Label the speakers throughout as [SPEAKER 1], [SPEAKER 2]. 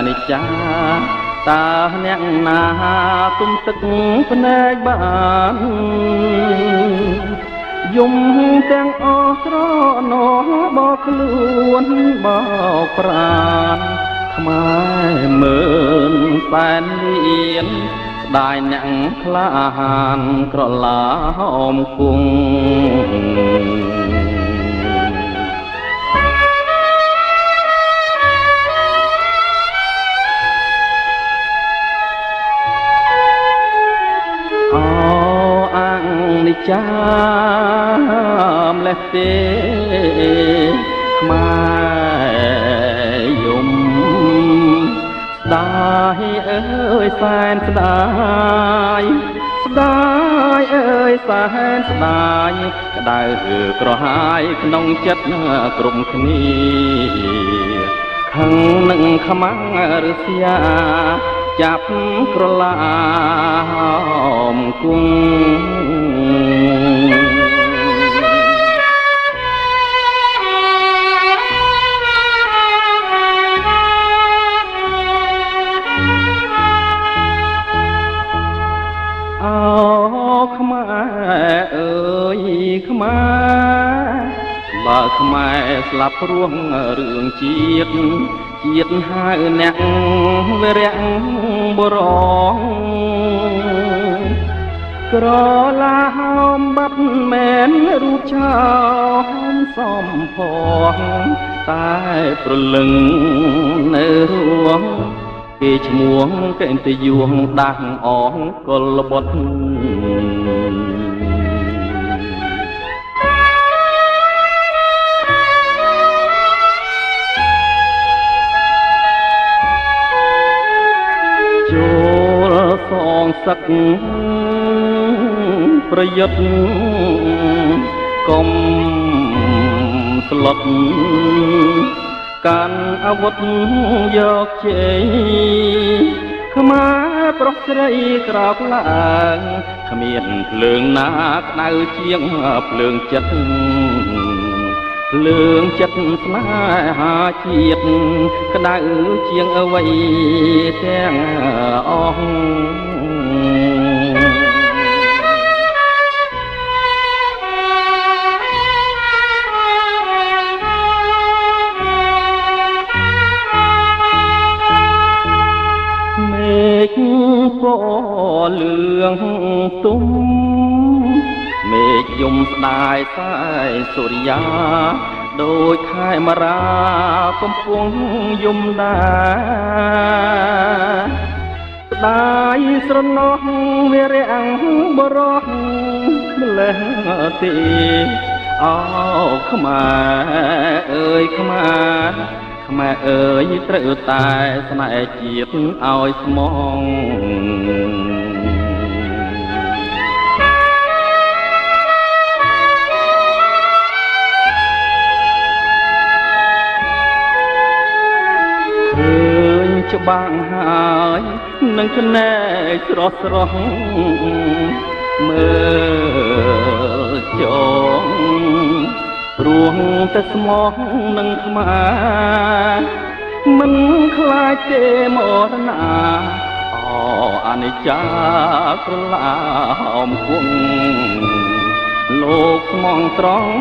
[SPEAKER 1] និច្ចាតើអ្នកណាទុំទឹកភ្នែកបានយំទាំងអស់ស្រណោះបោកខ្លួនបោកប្រាណខ្មែរមើលសែនលៀនស្ដាយអ្នកក្លាហានក្រឡាហមគង់ចាមលេះទេខ្មែរយំស្ដាយអើយសែនស្ដាយស្ដាយអើយសែនស្ដាយក្តៅក្រហាយក្នុងចិត្តក្រុមគ្នាខឹងនឹងខ្មាំងរស្យាចាប់ក្រឡាមគង់ខ្មែរអើយខ្មែរបើខ្មែរស្លាប់រស់រឿងជាតិហៅអ្នកវរៈបុរងក្រឡាហោមបាត់មែនរូបឆោមសំផងតែប្រលឹងនៅរួងគេឈ្មោះកេនតយួងដាស់អងកលបុត្រចូលសងសឹកប្រយុទ្ធកុំស្លុតកាន់អាវុធយកជ័យខ្មែរប្រុសស្រីក្រោកឡើងគ្មានភ្លើងណាក្តៅជាងភ្លើងចិត្តភ្លើងចិត្តស្នេហាជាតិក្តៅជាងអ្វីទាំងអស់ពណ៌លឿងទុំមេឃយំស្ដាយសាយសូរិយាដូចខែមរាកំពុងយំដែរស្ដាយស្រណោះវារាំងបរោះម្លេះទេអោខ្មែរអើយខ្មែរខ្មែរអើយត្រូវតែស្នេហ៍ជាតិឲ្យស្មងឃើញច្បាំងហើយនឹងភ្នែកស្រស់ស្រស់មើលចងព្រោះតែស្មោះនឹងខ្មែរមិនខ្លាចទេមរណាអនិច្ចាក្រឡាហមគង់លោកស្មងត្រង់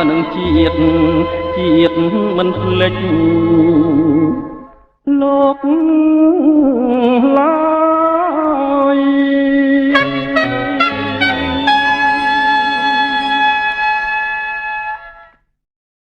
[SPEAKER 1] នឹងជាតិមិនភ្លេចលោក